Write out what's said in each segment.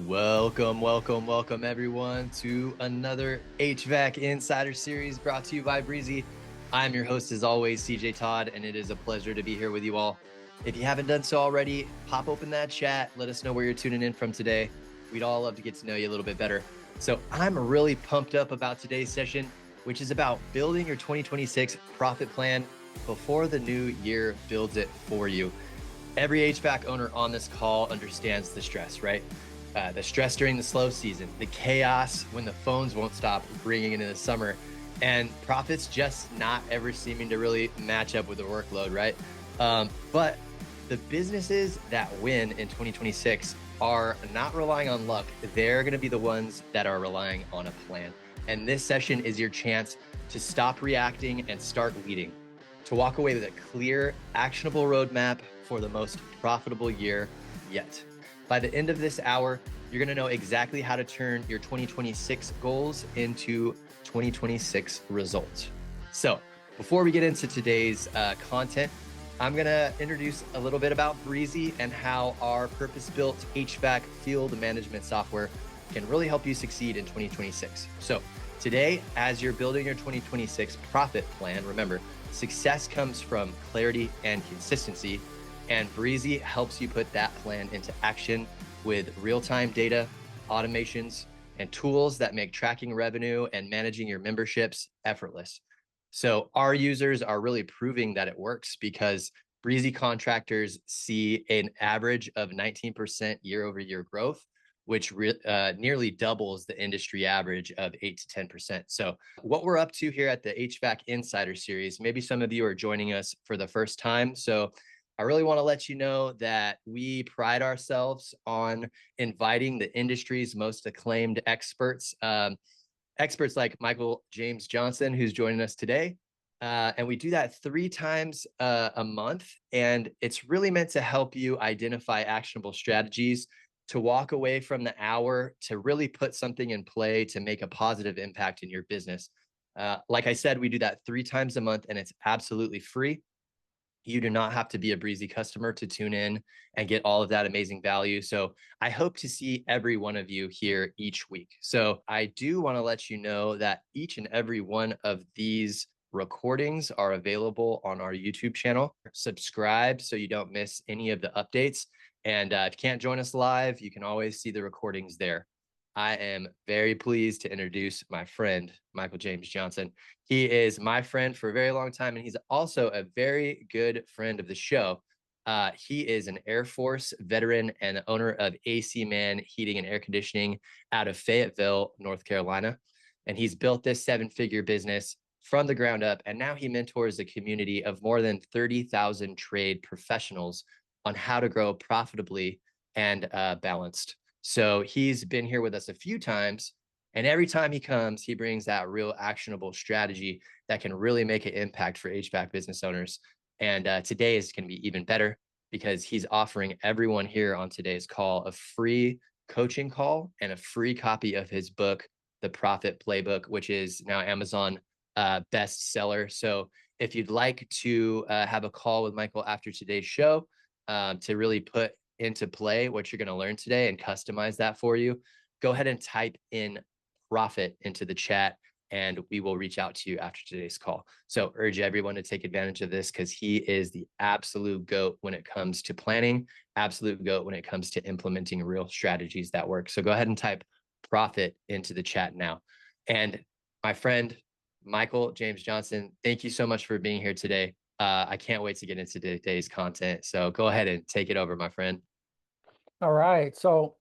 Welcome everyone to another HVAC Insider Series brought to you by Breezy. I'm your host as always, CJ Todd, and it is a pleasure to be here with you all. If you haven't done so already, pop open that chat. Let us know where you're tuning in from today. We'd all love to get to know you a little bit better. So I'm really pumped up about today's session, which is about building your 2026 profit plan before the new year builds it for you. Every HVAC owner on this call understands the stress, right? The stress during the slow season, the chaos when the phones won't stop ringing into the summer, and profits just not ever seeming to really match up with the workload, right? But the businesses that win in 2026 are not relying on luck. They're going to be the ones that are relying on a plan. And this session is your chance to stop reacting and start leading, to walk away with a clear, actionable roadmap for the most profitable year yet. By the end of this hour, you're going to know exactly how to turn your 2026 goals into 2026 results. So before we get into today's content, I'm going to introduce a little bit about Breezy and how our purpose-built HVAC field management software can really help you succeed in 2026. So today, as you're building your 2026 profit plan, remember, success comes from clarity and consistency. And Breezy helps you put that plan into action with real-time data, automations, and tools that make tracking revenue and managing your memberships effortless. So our users are really proving that it works because Breezy contractors see an average of 19% year-over-year growth, which nearly doubles the industry average of 8 to 10%. So what we're up to here at the HVAC Insider Series, maybe some of you are joining us for the first time. So I really want to let you know that we pride ourselves on inviting the industry's most acclaimed experts, experts like Michael James Johnson, who's joining us today. And we do that 3 times a month. And it's really meant to help you identify actionable strategies to walk away from the hour to really put something in play to make a positive impact in your business. Like I said, we do that 3 times a month, and it's absolutely free. You do not have to be a Breezy customer to tune in and get all of that amazing value. So I hope to see every one of you here each week. So I do want to let you know that each and every one of these recordings are available on our YouTube channel. Subscribe so you don't miss any of the updates. And if you can't join us live, you can always see the recordings there. I am very pleased to introduce my friend, Michael James Johnson. He is my friend for a very long time, and he's also a very good friend of the show. He is an Air Force veteran and the owner of AC Man Heating and Air Conditioning out of Fayetteville, North Carolina. And he's built this 7-figure business from the ground up. And now he mentors a community of more than 30,000 trade professionals on how to grow profitably and balanced. So he's been here with us a few times, and every time he comes, he brings that real actionable strategy that can really make an impact for HVAC business owners. And today is going to be even better because he's offering everyone here on today's call a free coaching call and a free copy of his book, The Profit Playbook, which is now Amazon bestseller. So if you'd like to have a call with Michael after today's show to really put into play what you're going to learn today and customize that for you, go ahead and type in profit into the chat and we will reach out to you after today's call. So urge everyone to take advantage of this because he is the absolute GOAT when it comes to planning, absolute GOAT when it comes to implementing real strategies that work. So go ahead and type profit into the chat now. And my friend, Michael James Johnson, thank you so much for being here today. I can't wait to get into today's content. So go ahead and take it over, my friend. All right. So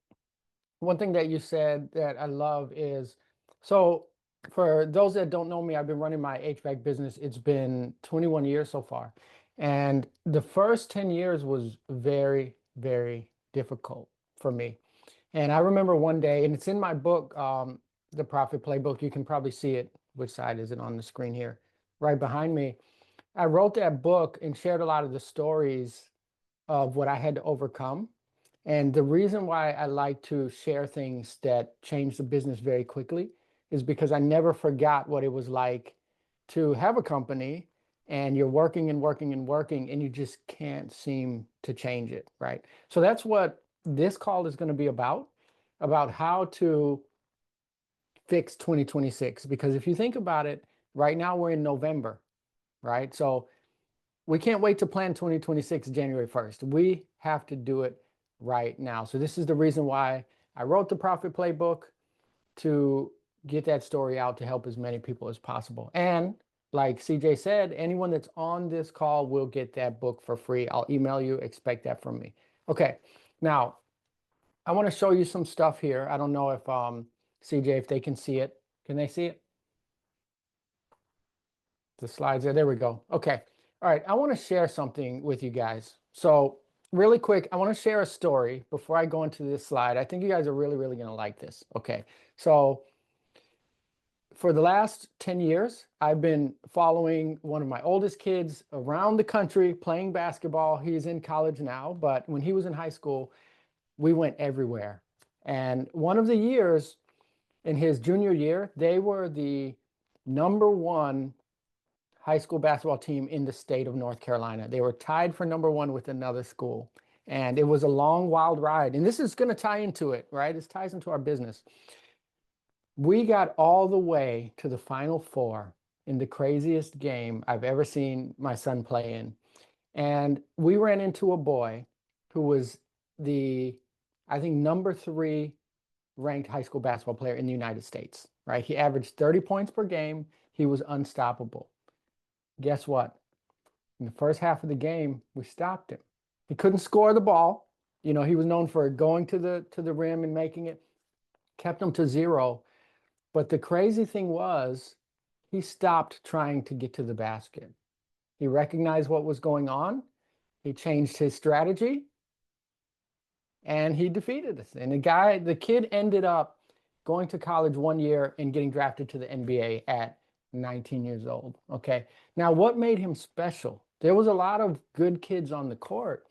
one thing that you said that I love is, so for those that don't know me, I've been running my HVAC business. It's been 21 years so far. And the first 10 years was very, very difficult for me. And I remember one day, and it's in my book, The Profit Playbook. You can probably see it. Which side is it on the screen here? Right behind me. I wrote that book and shared a lot of the stories of what I had to overcome. And the reason why I like to share things that change the business very quickly is because I never forgot what it was like to have a company and you're working and working and working and you just can't seem to change it, right? So that's what this call is going to be about. about how to fix 2026. Because if you think about it, right now we're in November, right? So we can't wait to plan 2026 January 1st. We have to do it right now. So this is the reason why I wrote the Profit Playbook, to get that story out to help as many people as possible. And like CJ said, anyone that's on this call will get that book for free. I'll email you, expect that from me. Okay, now I want to show you some stuff here. I don't know if CJ, if they can see it. Can they see it? The slides there, we go. Okay, all right, I want to share something with you guys. So really quick, I want to share a story before I go into this slide. I think you guys are really going to like this. Okay, so for the last 10 years, I've been following one of my oldest kids around the country playing basketball. He's in college now, but when he was in high school, we went everywhere. And one of the years in his junior year, they were the #1 high school basketball team in the state of North Carolina. They were tied for #1 with another school. And it was a long, wild ride. And this is going to tie into it, right? This ties into our business. We got all the way to the Final Four in the craziest game I've ever seen my son play in. And we ran into a boy who was the, I think, #3 ranked high school basketball player in the United States, right? He averaged 30 points per game. He was unstoppable. Guess what? In the first half of the game, we stopped him. He couldn't score the ball. You know, he was known for going to the rim and making it, kept him to 0. But the crazy thing was, he stopped trying to get to the basket. He recognized what was going on. He changed his strategy, and he defeated us. And the kid ended up going to college 1 year and getting drafted to the NBA at 19 years old. Okay. Now, what made him special? There was a lot of good kids on the court.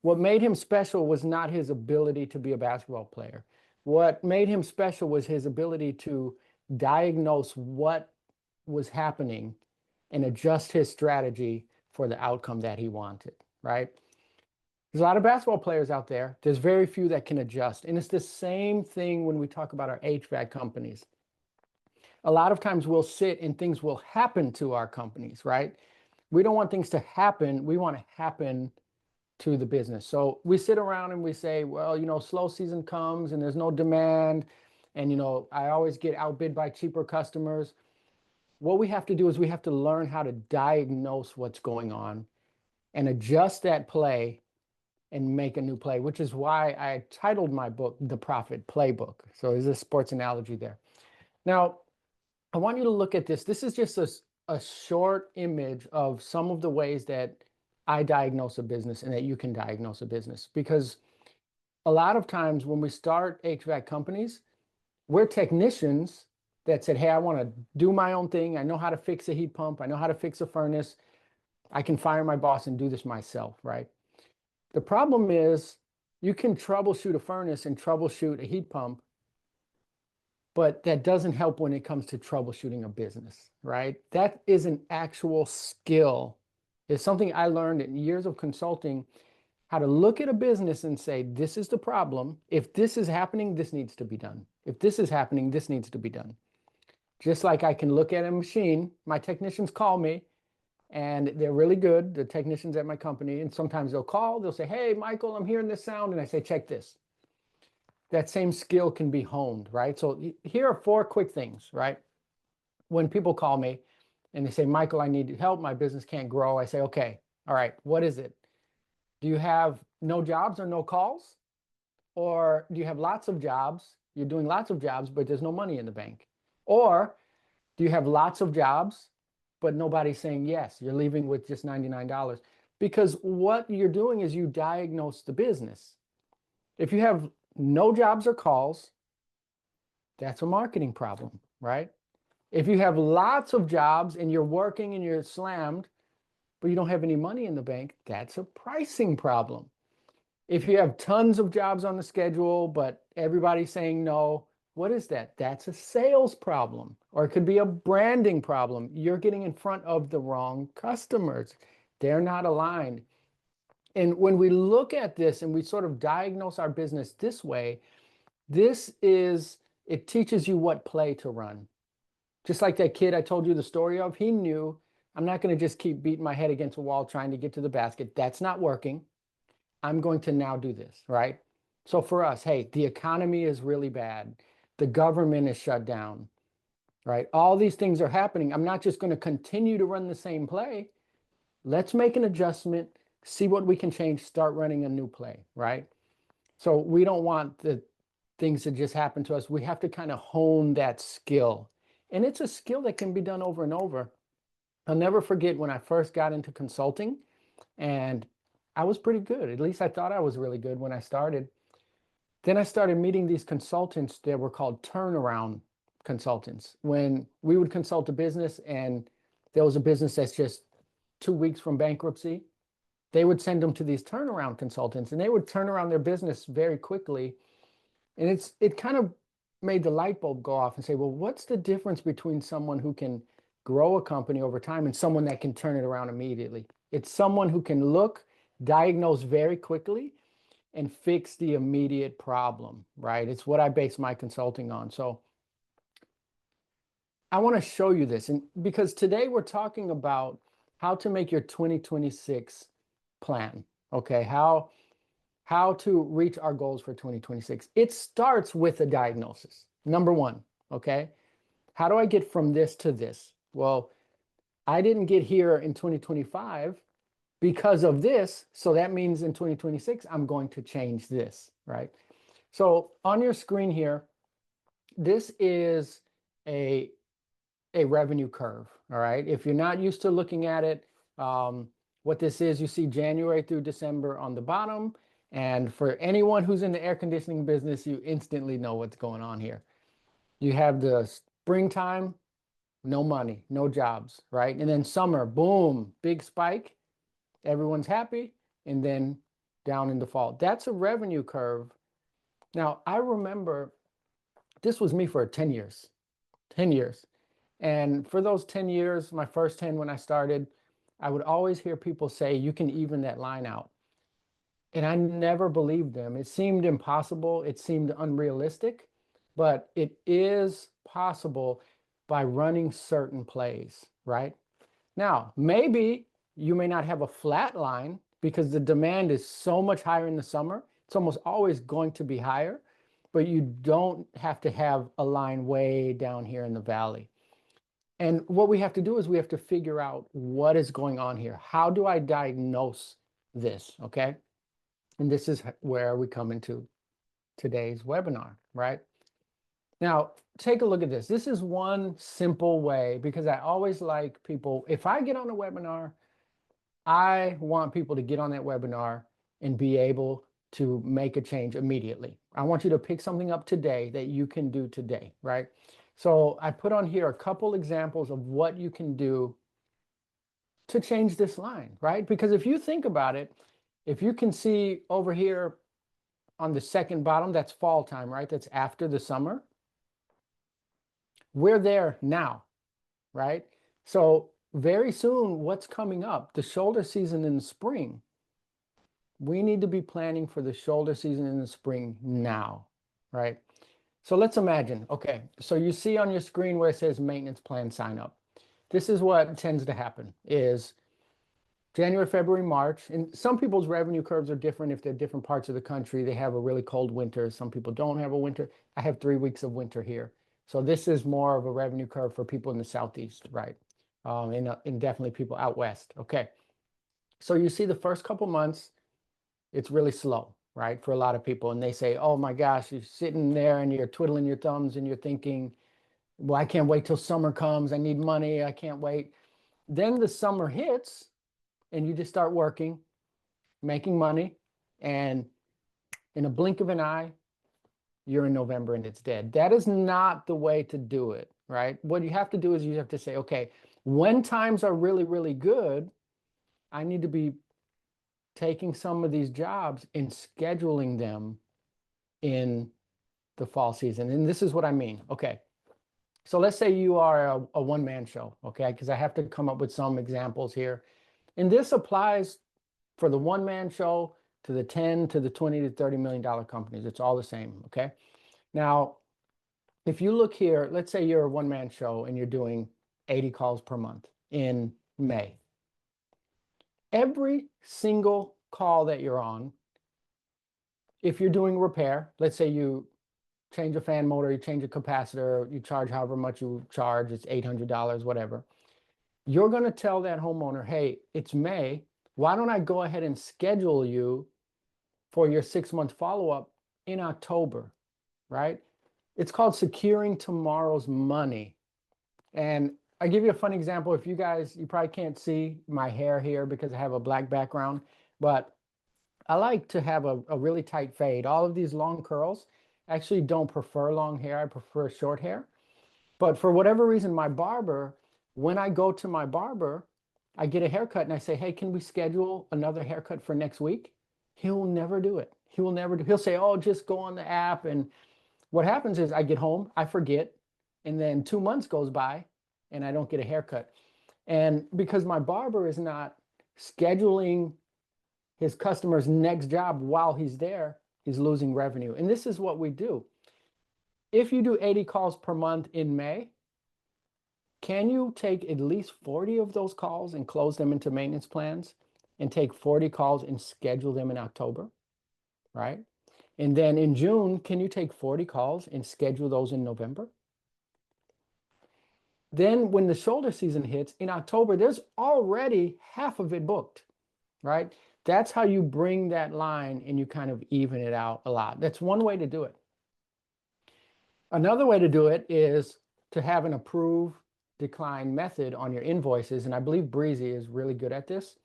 What made him special was not his ability to be a basketball player. What made him special was his ability to diagnose what was happening and adjust his strategy for the outcome that he wanted, right? There's a lot of basketball players out there. There's very few that can adjust. And it's the same thing when we talk about our HVAC companies. A lot of times we'll sit and things will happen to our companies, right? We don't want things to happen. We want to happen to the business. So we sit around and we say, well, you know, slow season comes and there's no demand. And, you know, I always get outbid by cheaper customers. What we have to do is we have to learn how to diagnose what's going on and adjust that play and make a new play, which is why I titled my book, The Profit Playbook. So there's a sports analogy there. Now, I want you to look at this. This is just a short image of some of the ways that I diagnose a business and that you can diagnose a business. Because a lot of times when we start HVAC companies, we're technicians that said, hey, I want to do my own thing. I know how to fix a heat pump. I know how to fix a furnace. I can fire my boss and do this myself, right? The problem is you can troubleshoot a furnace and troubleshoot a heat pump, but that doesn't help when it comes to troubleshooting a business, right? That is an actual skill. It's something I learned in years of consulting, how to look at a business and say, this is the problem. If this is happening, this needs to be done. If this is happening, this needs to be done. Just like I can look at a machine, my technicians call me and they're really good, the technicians at my company, and sometimes they'll call, they'll say, hey, Michael, I'm hearing this sound, and I say, check this. That same skill can be honed, right? So here are 4 quick things, right? When people call me and they say, Michael, I need help, my business can't grow, I say, okay, all right, what is it? Do you have no jobs or no calls? Or do you have lots of jobs, you're doing lots of jobs, but there's no money in the bank? Or do you have lots of jobs, but nobody's saying yes, you're leaving with just $99? Because what you're doing is you diagnose the business. If you have no jobs or calls, that's a marketing problem, right? If you have lots of jobs and you're working and you're slammed, but you don't have any money in the bank, that's a pricing problem. If you have tons of jobs on the schedule, but everybody's saying no, what is that? That's a sales problem, or it could be a branding problem. You're getting in front of the wrong customers. They're not aligned. And when we look at this and we sort of diagnose our business this way, It teaches you what play to run. Just like that kid I told you the story of, he knew, I'm not going to just keep beating my head against a wall trying to get to the basket. That's not working. I'm going to now do this, right? So for us, hey, the economy is really bad. The government is shut down, right? All these things are happening. I'm not just going to continue to run the same play. Let's make an adjustment, see what we can change, start running a new play, right? So we don't want the things to just happen to us. We have to kind of hone that skill. And it's a skill that can be done over and over. I'll never forget when I first got into consulting, and I was pretty good. At least I thought I was really good when I started. Then I started meeting these consultants that were called turnaround consultants. When we would consult a business and there was a business that's just 2 weeks from bankruptcy, they would send them to these turnaround consultants and they would turn around their business very quickly. And it kind of made the light bulb go off and say, well, what's the difference between someone who can grow a company over time and someone that can turn it around immediately? It's someone who can look, diagnose very quickly, and fix the immediate problem, right? It's what I base my consulting on. So I want to show you this, and because today we're talking about how to make your 2026 plan, okay? How to reach our goals for 2026. It starts with a diagnosis. Number one, okay? How do I get from this to this? Well, I didn't get here in 2025 because of this. So that means in 2026, I'm going to change this, right? So on your screen here, this is a revenue curve, all right? If you're not used to looking at it, what this is, you see January through December on the bottom. And for anyone who's in the air conditioning business, you instantly know what's going on here. You have the springtime, no money, no jobs, right? And then summer, boom, big spike, everyone's happy, and then down in the fall. That's a revenue curve. Now, I remember this was me for 10 years, 10 years. And for those 10 years, my first 10 when I started, I would always hear people say, you can even that line out. And I never believed them. It seemed impossible. It seemed unrealistic, but it is possible by running certain plays, right? Now, maybe you may not have a flat line because the demand is so much higher in the summer. It's almost always going to be higher, but you don't have to have a line way down here in the valley. And what we have to do is we have to figure out what is going on here. How do I diagnose this? Okay. And this is where we come into today's webinar, right? Now, take a look at this. This is one simple way, because I always like people, if I get on a webinar, I want people to get on that webinar and be able to make a change immediately. I want you to pick something up today that you can do today, right? So I put on here a couple examples of what you can do to change this line, right? Because if you think about it, if you can see over here on the second bottom, that's fall time, right? That's after the summer. We're there now, right? So very soon, what's coming up? The shoulder season in the spring. We need to be planning for the shoulder season in the spring now, right? So let's imagine, okay, so you see on your screen where it says maintenance plan sign up. This is what tends to happen is January, February, March, and some people's revenue curves are different if they're different parts of the country. They have a really cold winter. Some people don't have a winter. I have 3 weeks of winter here. So this is more of a revenue curve for people in the Southeast, right? And definitely people out West. Okay. So you see the first couple months, it's really slow, right? For a lot of people. And they say, oh my gosh, you're sitting there and you're twiddling your thumbs and you're thinking, well, I can't wait till summer comes. I need money. I can't wait. Then the summer hits and you just start working, making money. And in a blink of an eye, you're in November and it's dead. That is not the way to do it, right? What you have to do is you have to say, okay, when times are really, really good, I need to be taking some of these jobs and scheduling them in the fall season. And this is what I mean. Okay. So let's say you are a one-man show, okay? Because I have to come up with some examples here. And this applies for the one-man show to the 10 to the 20 to $30 million companies. It's all the same, okay? Now, if you look here, let's say you're a one-man show and you're doing 80 calls per month in May. Every single call that you're on, if you're doing repair, let's say you change a fan motor, you change a capacitor, you charge however much you charge, it's $800, whatever. You're going to tell that homeowner, hey, it's May. Why don't I go ahead and schedule you for your 6-month follow-up in October, right? It's called securing tomorrow's money. And I give you a fun example. If you guys, you probably can't see my hair here because I have a black background, but I like to have a really tight fade. All of these long curls, I actually don't prefer long hair. I prefer short hair. But for whatever reason, my barber, when I go to my barber, I get a haircut and I say, hey, can we schedule another haircut for next week? He'll never do it. He will never do. He'll say, oh, just go on the app. And what happens is I get home, I forget, and then 2 months goes by and I don't get a haircut. And because my barber is not scheduling his customer's next job while he's there, he's losing revenue. And this is what we do. If you do 80 calls per month in May, can you take at least 40 of those calls and close them into maintenance plans and take 40 calls and schedule them in October, right? And then in June, can you take 40 calls and schedule those in November? Then when the shoulder season hits in October, there's already half of it booked, right? That's how you bring that line and you kind of even it out a lot. That's one way to do it. Another way to do it is to have an approve decline method on your invoices. And I believe Breezy is really good at this.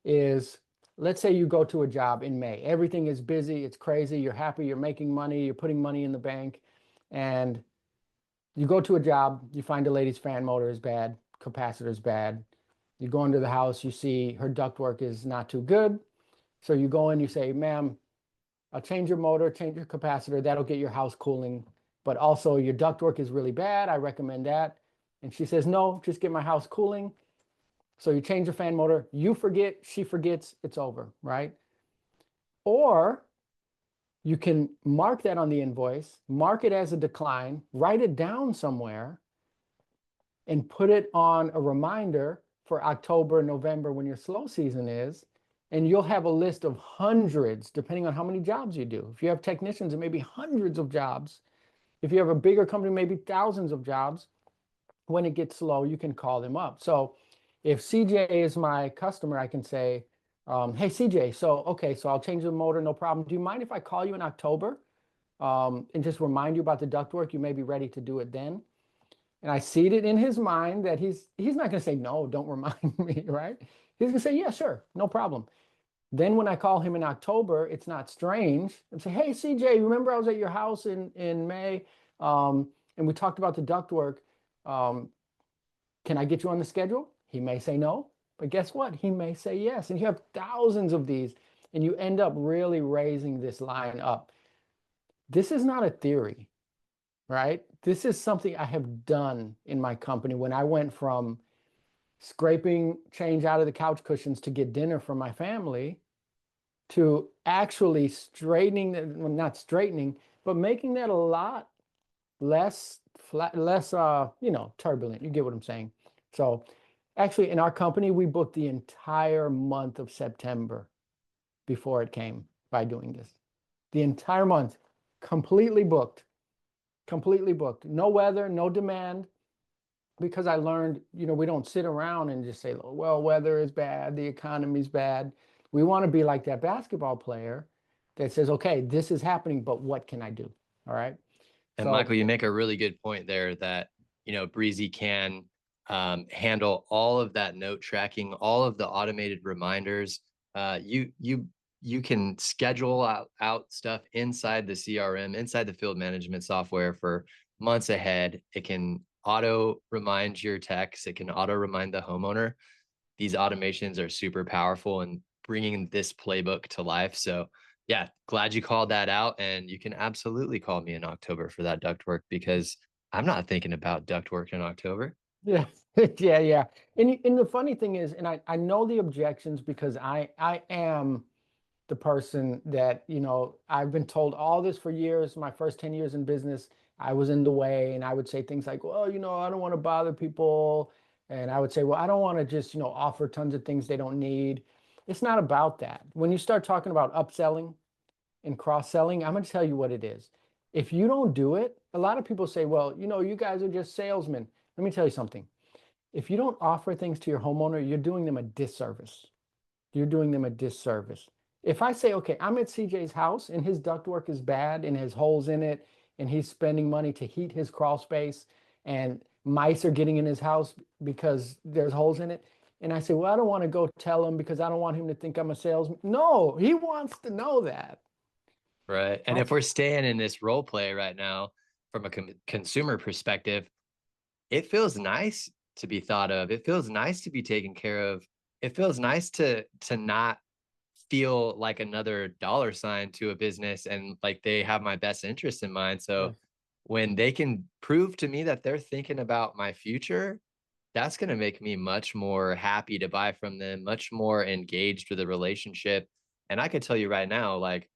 Is let's say you go to a job in May. Everything is busy. It's crazy. You're happy. You're making money. You're putting money in the bank. And you go to a job. You find a lady's fan motor is bad. Capacitor is bad. You go into the house. You see her ductwork is not too good. So you go in. You say, ma'am, I'll change your motor, change your capacitor. That'll get your house cooling. But also your ductwork is really bad. I recommend that. And she says, no, just get my house cooling. So you change the fan motor, you forget, she forgets, it's over, right? Or you can mark that on the invoice, mark it as a decline, write it down somewhere, and put it on a reminder for October, November when your slow season is. And you'll have a list of hundreds, depending on how many jobs you do. If you have technicians, it may be hundreds of jobs. If you have a bigger company, maybe thousands of jobs. When it gets slow, you can call them up. So if CJ is my customer, I can say, hey, CJ, so I'll change the motor, no problem. Do you mind if I call you in October and just remind you about the ductwork? You may be ready to do it then. And I seed it in his mind that he's not going to say, no, don't remind me, right? He's going to say, yeah, sure, no problem. Then when I call him in October, it's not strange. And say, hey, CJ, remember I was at your house in May and we talked about the ductwork. Can I get you on the schedule? He may say no, but guess what? He may say yes. And you have thousands of these, and you end up really raising this line up. This is not a theory, right? This is something I have done in my company when I went from scraping change out of the couch cushions to get dinner for my family to actually straightening, well, not straightening, but making that a lot less flat, less, turbulent. You get what I'm saying? So actually in our company, we booked the entire month of September before it came by doing this. The entire month, completely booked, completely booked. No weather, no demand, because I learned, we don't sit around and just say, well, weather is bad, the economy's bad. We want to be like that basketball player that says, okay, this is happening, but what can I do? All right. And Michael, you make a really good point there that, Breezy can handle all of that note tracking, all of the automated reminders. You can schedule out stuff inside the CRM, inside the field management software for months ahead. It can auto remind your techs. It can auto remind the homeowner. These automations are super powerful and bringing this playbook to life. So yeah, glad you called that out. And you can absolutely call me in October for that ductwork because I'm not thinking about ductwork in October. Yeah, yeah. And the funny thing is, and I know the objections because I am the person that, I've been told all this for years. My first 10 years in business, I was in the way, and I would say things like, well, I don't want to bother people. And I would say, well, I don't want to just, offer tons of things they don't need. It's not about that. When you start talking about upselling and cross-selling, I'm going to tell you what it is. If you don't do it, a lot of people say, well, you guys are just salesmen. Let me tell you something. If you don't offer things to your homeowner, you're doing them a disservice. You're doing them a disservice. If I say, okay, I'm at CJ's house and his ductwork is bad and has holes in it, and he's spending money to heat his crawl space, and mice are getting in his house because there's holes in it. And I say, well, I don't want to go tell him because I don't want him to think I'm a salesman. No, he wants to know that. Right. And if we're staying in this role play right now, from a consumer perspective, it feels nice to be thought of. It feels nice to be taken care of. It feels nice to not feel like another dollar sign to a business, and like they have my best interest in mind. So Yes. when they can prove to me that they're thinking about my future, that's going to make me much more happy to buy from them, much more engaged with the relationship. And I could tell you right now, like,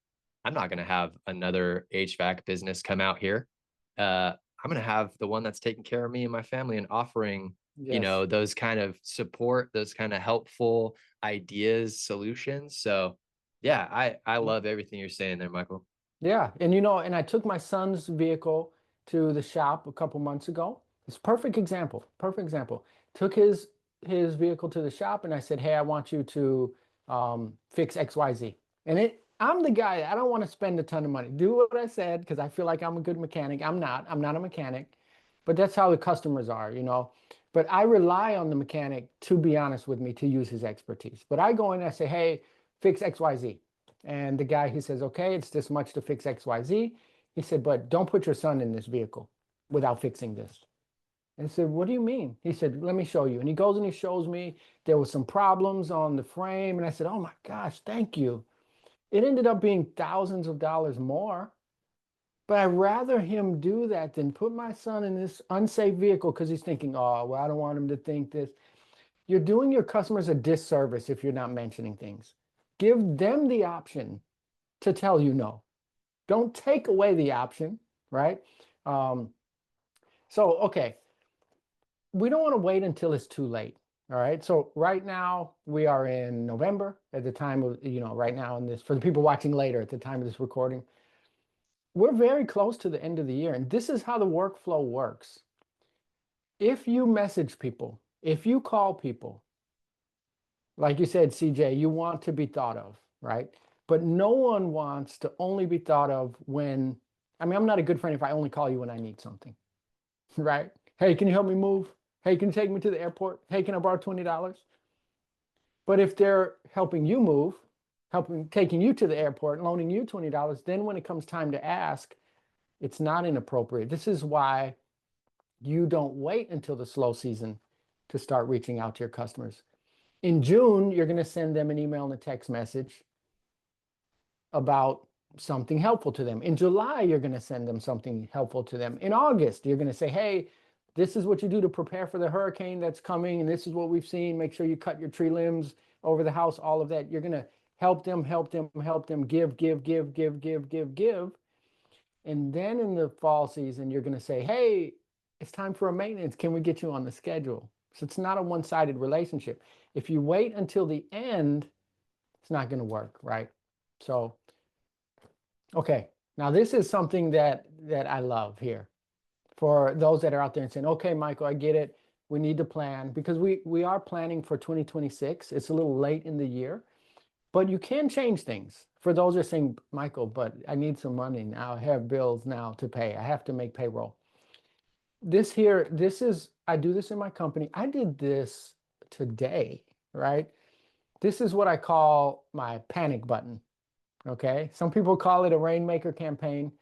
I'm not going to have another HVAC business come out here. I'm going to have the one that's taking care of me and my family and offering, Yes. those kind of support, those kind of helpful ideas, solutions. So yeah, I love everything you're saying there, Michael. Yeah, and and I took my son's vehicle to the shop a couple months ago. It's a perfect example. Perfect example. Took his vehicle to the shop, and I said, "Hey, I want you to fix XYZ." And I'm the guy. I don't want to spend a ton of money. Do what I said because I feel like I'm a good mechanic. I'm not. I'm not a mechanic, but that's how the customers are. But I rely on the mechanic, to be honest with me, to use his expertise. But I go in and I say, "Hey, fix XYZ." And the guy, he says, okay, it's this much to fix XYZ. He said, but don't put your son in this vehicle without fixing this. And I said, what do you mean? He said, let me show you. And he goes and he shows me there was some problems on the frame. And I said, oh my gosh, thank you. It ended up being thousands of dollars more. But I'd rather him do that than put my son in this unsafe vehicle because he's thinking, oh, well, I don't want him to think this. You're doing your customers a disservice if you're not mentioning things. Give them the option to tell you no. Don't take away the option, right? Um, okay, we don't want to wait until it's too late. All right. So right now we are in November at the time of, right now in this, for the people watching later at the time of this recording, we're very close to the end of the year. And this is how the workflow works. If you message people, if you call people, like you said, CJ, you want to be thought of, right? But no one wants to only be thought of when, I'm not a good friend if I only call you when I need something, right? Hey, can you help me move? Hey, can you take me to the airport? Hey, can I borrow $20? But if they're helping you move, taking you to the airport, loaning you $20, then when it comes time to ask, it's not inappropriate. This is why you don't wait until the slow season to start reaching out to your customers. In June, you're going to send them an email and a text message about something helpful to them. In July, you're going to send them something helpful to them. In August, you're going to say, hey, this is what you do to prepare for the hurricane that's coming, and this is what we've seen. Make sure you cut your tree limbs over the house, all of that. You're going to help them, give, give, give, give, give, give, give. And then in the fall season, you're going to say, hey, it's time for a maintenance. Can we get you on the schedule? So it's not a one-sided relationship. If you wait until the end, it's not going to work, right? So, okay. Now this is something that I love here. For those that are out there and saying, okay, Michael, I get it. We need to plan because we are planning for 2026. It's a little late in the year, but you can change things. For those that are saying, Michael, but I need some money now. I have bills now to pay. I have to make payroll. I do this in my company. I did this today, right? This is what I call my panic button. Okay. Some people call it a rainmaker campaign.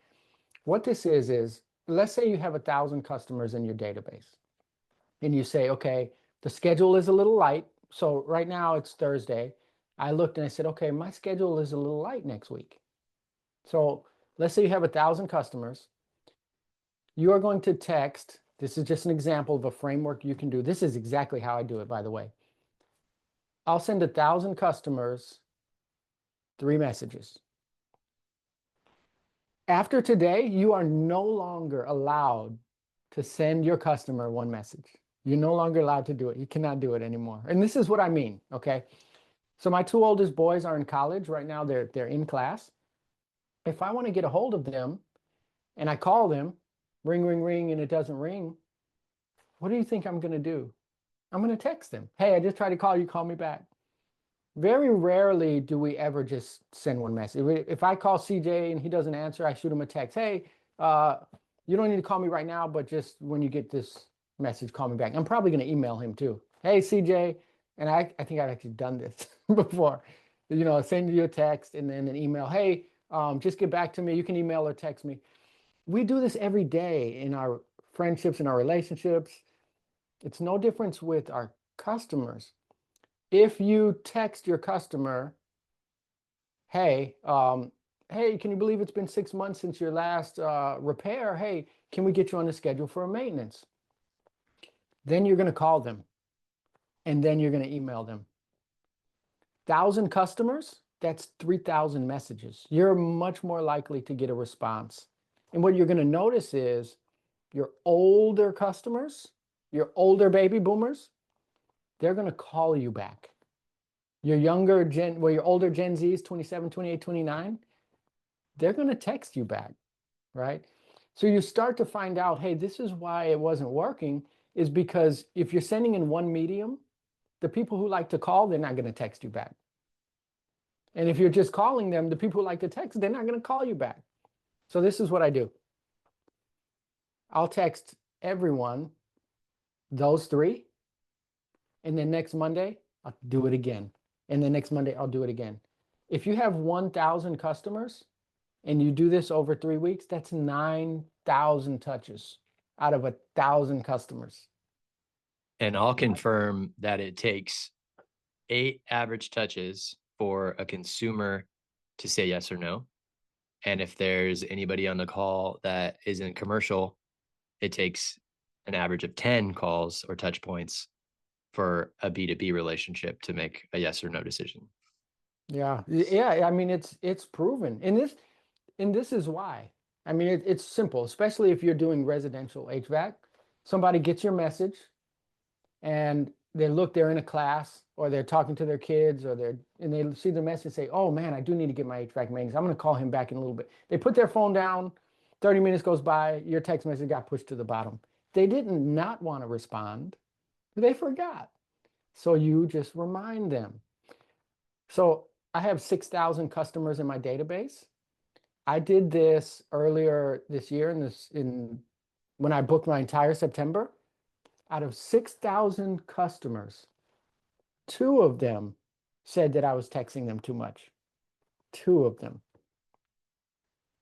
What this is let's say you have 1,000 customers in your database and you say, okay, the schedule is a little light. So right now it's Thursday. I looked and I said, okay, my schedule is a little light next week. So let's say you have 1,000 customers. You are going to text. This is just an example of a framework you can do. This is exactly how I do it, by the way. I'll send 1,000 customers 3 messages. After today, you are no longer allowed to send your customer 1 message. You're no longer allowed to do it. You cannot do it anymore. And this is what I mean, okay? So my 2 oldest boys are in college right now. They're in class. If I want to get a hold of them and I call them, ring, ring, ring, and it doesn't ring, what do you think I'm going to do? I'm going to text them. Hey, I just tried to call you. Call me back. Very rarely do we ever just send 1 message. If I call CJ and he doesn't answer, I shoot him a text. Hey, you don't need to call me right now, but just when you get this message, call me back. I'm probably going to email him too. Hey, CJ, and I think I've actually done this before. Send you a text and then an email. Hey, just get back to me. You can email or text me. We do this every day in our friendships and our relationships. It's no difference with our customers. If you text your customer, hey, can you believe it's been 6 months since your last repair? Hey, can we get you on the schedule for a maintenance? Then you're going to call them and then you're going to email them. 1,000 customers, that's 3,000 messages. You're much more likely to get a response. And what you're going to notice is your older customers, your older baby boomers, they're going to call you back. Your your older Gen Zs, 27, 28, 29, they're going to text you back, right? So you start to find out, hey, this is why it wasn't working, is because if you're sending in one medium, the people who like to call, they're not going to text you back. And if you're just calling them, the people who like to text, they're not going to call you back. So this is what I do. I'll text everyone those 3, and then next Monday, I'll do it again. And then next Monday, I'll do it again. If you have 1,000 customers and you do this over 3 weeks, that's 9,000 touches out of 1,000 customers. And I'll confirm that it takes 8 average touches for a consumer to say yes or no. And if there's anybody on the call that isn't commercial, it takes an average of 10 calls or touch points for a B2B relationship to make a yes or no decision. Yeah. I mean, it's proven. And this is why. I mean, it's simple, especially if you're doing residential HVAC. Somebody gets your message and they're in a class or they're talking to their kids and they see the message and say, oh man, I do need to get my HVAC maintenance. I'm going to call him back in a little bit. They put their phone down, 30 minutes goes by, your text message got pushed to the bottom. They didn't not want to respond. They forgot. So you just remind them. So I have 6,000 customers in my database. I did this earlier this year when I booked my entire September. Out of 6,000 customers, 2 of them said that I was texting them too much. 2 of them.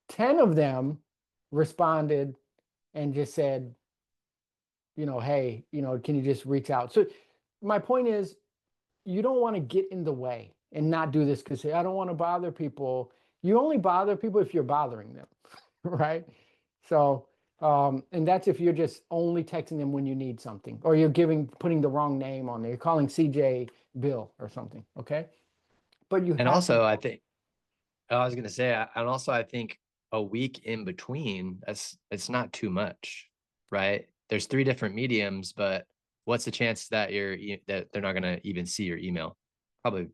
10 of them responded and just said, hey, can you just reach out? So my point is, you don't want to get in the way and not do this because I don't want to bother people. You only bother people if you're bothering them, right? So, and that's if you're just only texting them when you need something, or you're putting the wrong name on there. You're calling CJ Bill or something, okay? But you And have also, to. I think I was going to say, and also I think a week in between, it's not too much, right? There's 3 different mediums, but what's the chance that that they're not going to even see your email? Probably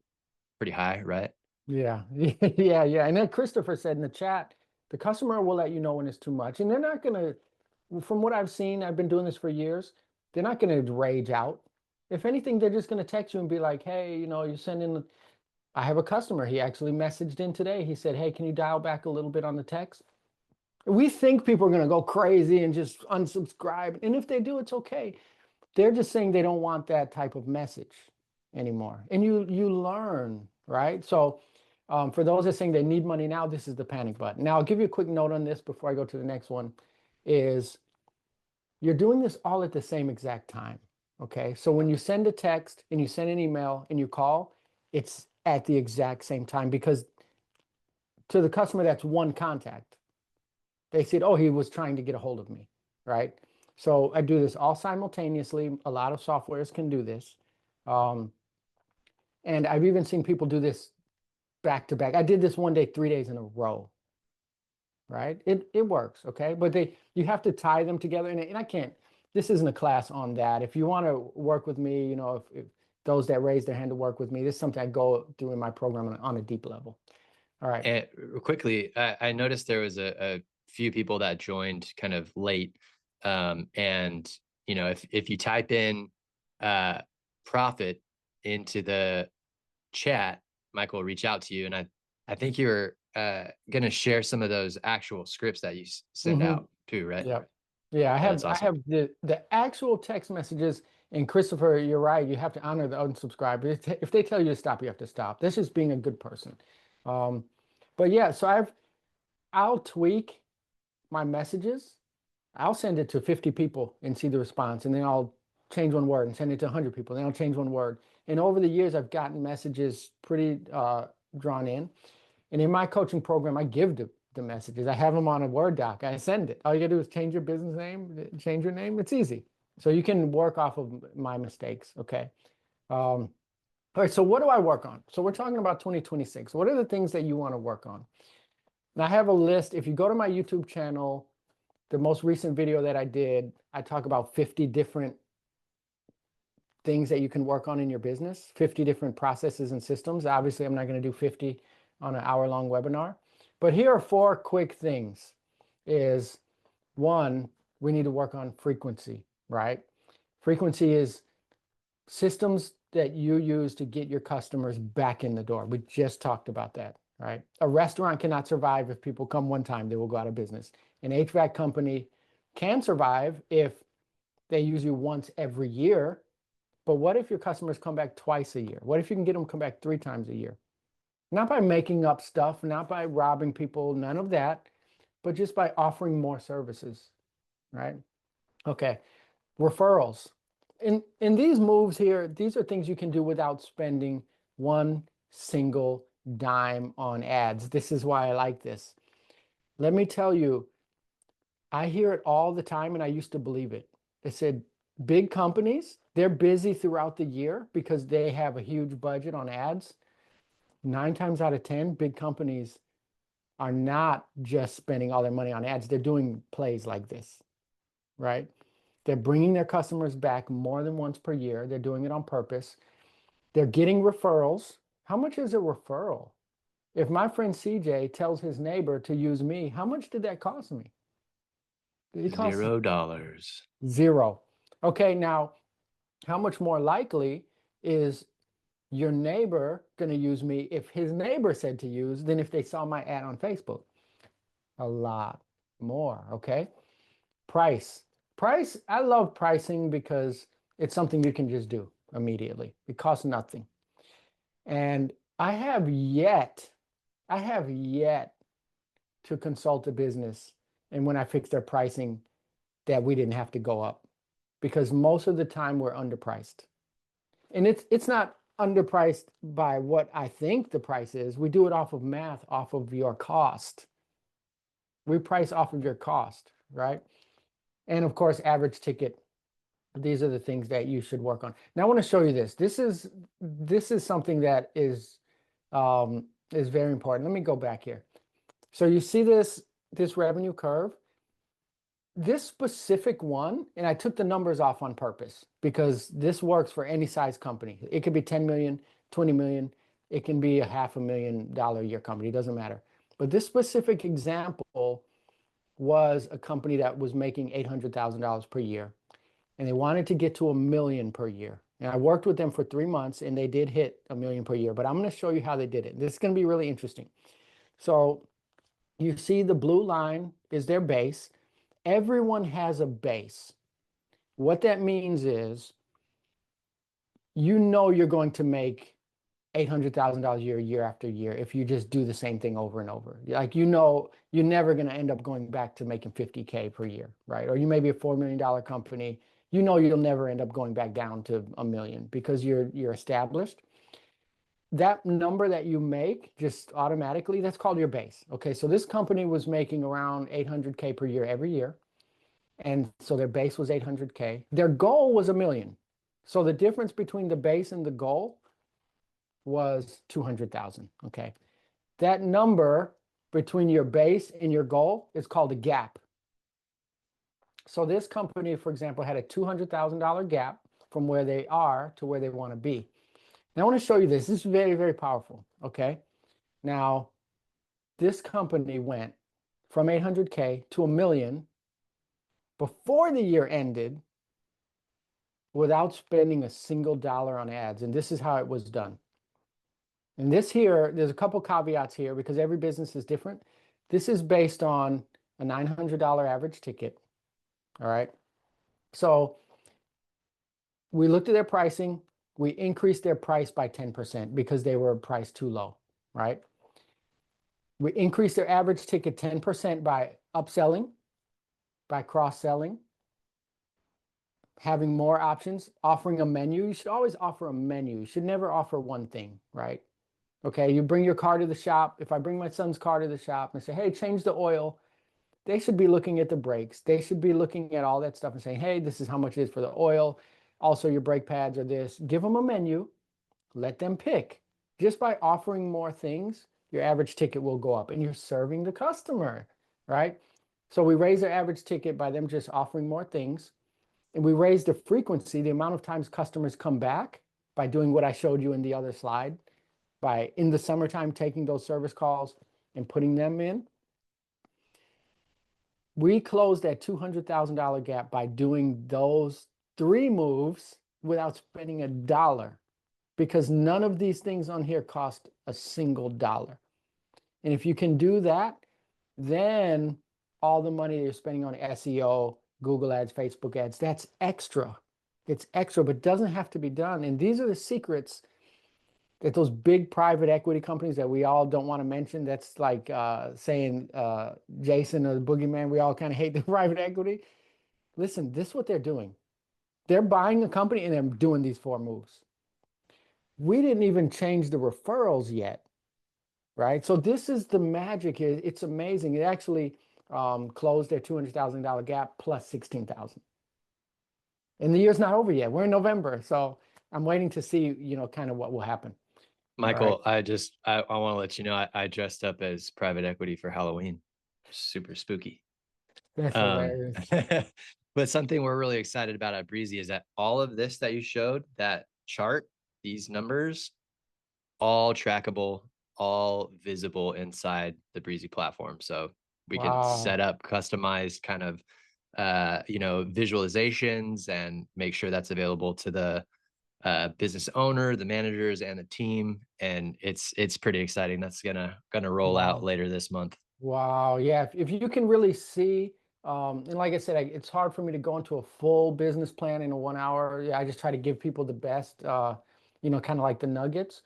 pretty high, right? Yeah, yeah. And then Christopher said in the chat, the customer will let you know when it's too much. And they're not going to, from what I've seen, I've been doing this for years, they're not going to rage out. If anything, they're just going to text you and be like, hey, you're sending, I have a customer. He actually messaged in today. He said, hey, can you dial back a little bit on the text? We think people are going to go crazy and just unsubscribe. And if they do, it's okay. They're just saying they don't want that type of message anymore. And you learn, right? So for those that are saying they need money now, this is the panic button. Now, I'll give you a quick note on this before I go to the next one, is you're doing this all at the same exact time, okay? So when you send a text and you send an email and you call, it's at the exact same time, because to the customer, that's one contact. They said, oh, he was trying to get a hold of me, right? So I do this all simultaneously. A lot of softwares can do this. And I've even seen people do this back to back. I did this one day, 3 days in a row, right? It works, okay? But you have to tie them together, and I can't. This isn't a class on that. If you want to work with me, you know, if those that raise their hand to work with me, this is something I go through in my program on a deep level. All right. And quickly, I noticed there was a few people that joined kind of late. And you know, if you type in profit into the chat, Michael will reach out to you. And I think you're gonna share some of those actual scripts that you send Mm-hmm. out too, right? Yeah. Yeah, Yeah, that's I awesome. have the actual text messages. And Christopher, you're right. You have to honor the unsubscribers. If they tell you to stop, you have to stop. That's just being a good person. Um, but yeah, so I'll tweak my messages. I'll send it to 50 people and see the response, and then I'll change one word and send it to 100 people. Then I'll change one word. And over the years, I've gotten messages pretty drawn in. And in my coaching program, I give the messages. I have them on a Word doc. I send it. All you gotta do is change your business name, change your name. It's easy. So you can work off of my mistakes. Okay. All right. So what do I work on? So we're talking about 2026. What are the things that you want to work on? And I have a list. If you go to my YouTube channel, the most recent video that I did, I talk about 50 different things that you can work on in your business, 50 different processes and systems. Obviously, I'm not going to do 50 on an hour-long webinar, but here are 4 quick things. Is one, we need to work on frequency, right? Frequency is systems that you use to get your customers back in the door. We just talked about that, right? A restaurant cannot survive if people come one time, they will go out of business. An HVAC company can survive if they use you once every year. But what if your customers come back twice a year? What if you can get them to come back 3 times a year? Not by making up stuff, not by robbing people, none of that, but just by offering more services, right? Okay, referrals. In these moves here, these are things you can do without spending one single dime on ads. This is why I like this. Let me tell you, I hear it all the time, and I used to believe it. They said big companies, they're busy throughout the year because they have a huge budget on ads. 9 times out of 10, big companies are not just spending all their money on ads. They're doing plays like this, right? They're bringing their customers back more than once per year. They're doing it on purpose. They're getting referrals. How much is a referral? If my friend CJ tells his neighbor to use me, how much did that cost me? It cost $0. 0. Okay, now how much more likely is your neighbor going to use me if his neighbor said to use than if they saw my ad on Facebook? A lot more, okay? Price. I love pricing because it's something you can just do immediately. It costs nothing. And I have yet to consult a business, and when I fix their pricing, that we didn't have to go up, because most of the time we're underpriced. And it's not underpriced by what I think the price is. We do it off of math, off of your cost. We price off of your cost, right? And of course, average ticket. These are the things that you should work on. Now I want to show you this. This is something that is very important. Let me go back here. So you see this revenue curve. This specific one, and I took the numbers off on purpose because this works for any size company. It could be 10 million, 20 million. It can be a $500,000 a year company. It doesn't matter. But this specific example was a company that was making $800,000 per year, and they wanted to get to $1 million per year. And I worked with them for 3 months, and they did hit $1 million per year. But I'm going to show you how they did it. This is going to be really interesting. So you see the blue line is their base. Everyone has a base. What that means is, you know, you're going to make $800,000 a year after year if you just do the same thing over and over. Like, you know, you're never going to end up going back to making 50K per year, right? Or you may be a $4 million company. You know, you'll never end up going back down to $1 million because you're established. That number that you make just automatically, that's called your base. Okay, so this company was making around 800K per year every year. And so their base was 800K. Their goal was $1 million. So the difference between the base and the goal was 200,000. Okay. That number between your base and your goal is called a gap. So this company, for example, had a $200,000 gap from where they are to where they want to be. Now I want to show you this. This is very, very powerful. Okay. Now, this company went from 800K to $1 million before the year ended without spending a single dollar on ads. And this is how it was done. And this here, there's a couple caveats here because every business is different. This is based on a $900 average ticket. All right. So we looked at their pricing. We increased their price by 10% because they were priced too low, right? We increased their average ticket 10% by upselling, by cross-selling, having more options, offering a menu. You should always offer a menu. You should never offer one thing, right? Okay, you bring your car to the shop. If I bring my son's car to the shop and say, hey, change the oil, they should be looking at the brakes. They should be looking at all that stuff and saying, hey, this is how much it is for the oil. Also, your brake pads are this. Give them a menu. Let them pick. Just by offering more things, your average ticket will go up and you're serving the customer, right? So we raise their average ticket by them just offering more things. And we raise the frequency, the amount of times customers come back by doing what I showed you in the other slide, by in the summertime taking those service calls and putting them in. We closed that $200,000 gap by doing those 3 moves without spending a dollar, because none of these things on here cost a single dollar. And if you can do that, then all the money you're spending on SEO, Google ads, Facebook ads, that's extra. It's extra, but doesn't have to be done. And these are the secrets that those big private equity companies that we all don't want to mention, that's like saying Jason or the boogeyman, we all kind of hate the private equity. Listen, this is what they're doing. They're buying a company and they're doing these 4 moves. We didn't even change the referrals yet, right? So this is the magic here. It's amazing. It actually closed their $200,000 gap plus 16,000. And the year's not over yet. We're in November. So I'm waiting to see, kind of what will happen. Michael, I want to let you know, I dressed up as private equity for Halloween. Super spooky. That's hilarious. But something we're really excited about at Breezy is that all of this that you showed, that chart, these numbers, all trackable, all visible inside the Breezy platform. So we can set up customized kind of visualizations and make sure that's available to the business owner, the managers, and the team. And it's pretty exciting. That's gonna roll out later this month. Wow. Yeah. If you can really see, and like I said, it's hard for me to go into a full business plan in a 1 hour. Yeah, I just try to give people the best, kind of like the nuggets.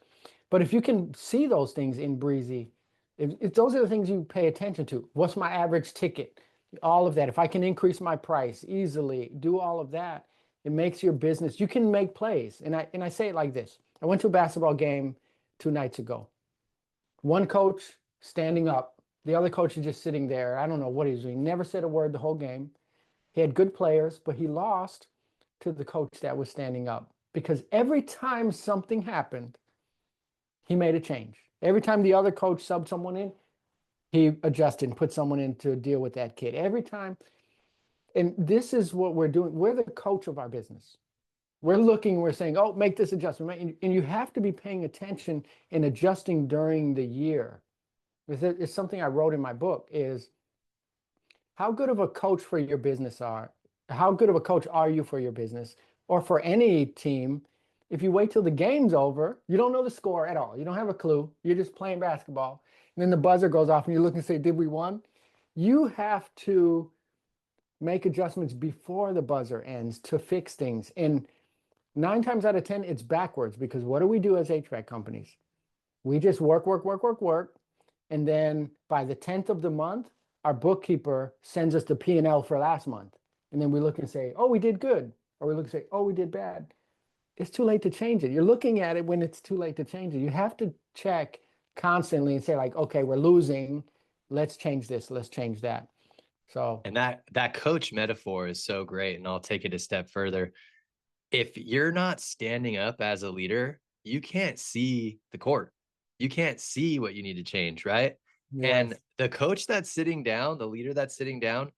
But if you can see those things in Breezy, if those are the things you pay attention to, what's my average ticket? All of that. If I can increase my price easily, do all of that, it makes your business, you can make plays. And I say it like this. I went to a basketball game 2 nights ago. One coach standing up, the other coach is just sitting there. I don't know what he's doing. He never said a word the whole game. He had good players, but he lost to the coach that was standing up because every time something happened, he made a change. Every time the other coach subbed someone in, he adjusted and put someone in to deal with that kid. Every time. And this is what we're doing. We're the coach of our business. We're looking, we're saying, oh, make this adjustment. And you have to be paying attention and adjusting during the year. It's something I wrote in my book is how good of a coach for your business how good of a coach are you for your business or for any team? If you wait till the game's over, you don't know the score at all. You don't have a clue. You're just playing basketball. And then the buzzer goes off and you look and say, did we win? You have to make adjustments before the buzzer ends to fix things. And 9 times out of 10, it's backwards because what do we do as HVAC companies? We just work. And then by the 10th of the month, our bookkeeper sends us the P&L for last month. And then we look and say, oh, we did good. Or we look and say, oh, we did bad. It's too late to change it. You're looking at it when it's too late to change it. You have to check constantly and say like, okay, we're losing. Let's change this. Let's change that. So, and that coach metaphor is so great. And I'll take it a step further. If you're not standing up as a leader, you can't see the court. you can't see what you need to change, right? And Yes. the coach that's sitting down, the leader that's sitting down,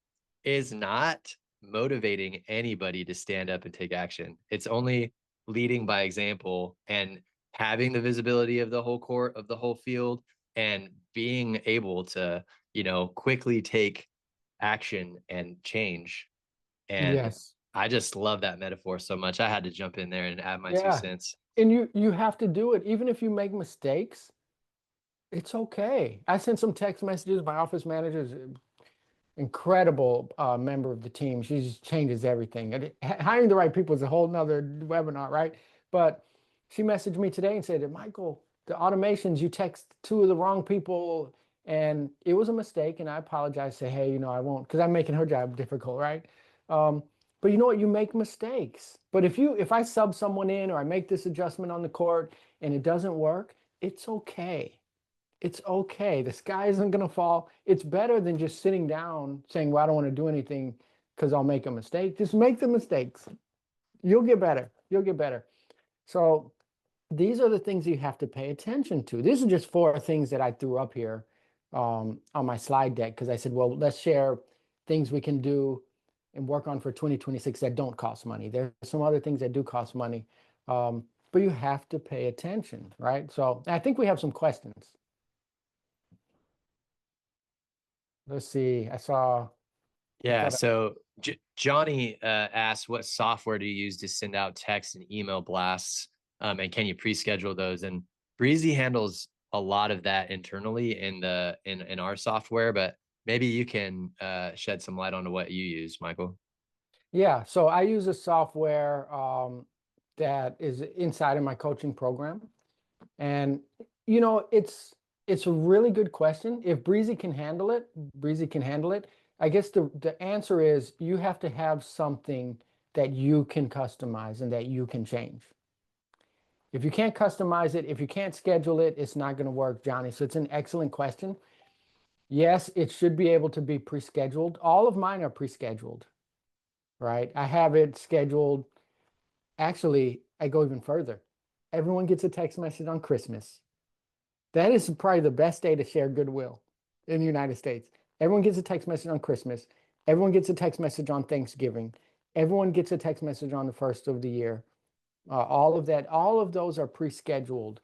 is not motivating anybody to stand up and take action. It's only leading by example and having the visibility of the whole court, of the whole field, and being able to, quickly take action and change. And Yes. I just love that metaphor so much. I had to jump in there and add my two Yeah. cents. And you have to do it. Even if you make mistakes, it's okay. I sent some text messages. My office manager is an incredible member of the team. She just changes everything. And hiring the right people is a whole nother webinar, right? But she messaged me today and said, Michael, the automations, you text two of the wrong people, and it was a mistake. And I apologize. Say, hey, I won't, because I'm making her job difficult, right? Um, but you know what? You make mistakes. But if I sub someone in or I make this adjustment on the court and it doesn't work, it's okay. It's okay. The sky isn't going to fall. It's better than just sitting down saying, well, I don't want to do anything because I'll make a mistake. Just make the mistakes. You'll get better. You'll get better. So these are the things you have to pay attention to. These are just four things that I threw up here on my slide deck because I said, well, let's share things we can do and work on for 2026 that don't cost money. There's some other things that do cost money, but you have to pay attention, right? So I think we have some questions. Let's see. I Yeah. thought, So Johnny asked, what software do you use to send out text and email blasts? And can you pre-schedule those? And Breezy handles a lot of that internally in our software, but maybe you can shed some light onto what you use, Michael. yeah. So I use a software that is inside of my coaching program. And it's a really good question. If Breezy can handle it, Breezy can handle it. I guess the answer is you have to have something that you can customize and that you can change. If you can't customize it, if you can't schedule it, it's not going to work, Johnny. So it's an excellent question. Yes, it should be able to be pre-scheduled. All of mine are pre-scheduled, right? I have it scheduled. Actually, I go even further. Everyone gets a text message on Christmas. That is probably the best day to share goodwill in the United States. Everyone gets a text message on Christmas. Everyone gets a text message on Thanksgiving. Everyone gets a text message on the first of the year. All of that, all of those are pre-scheduled.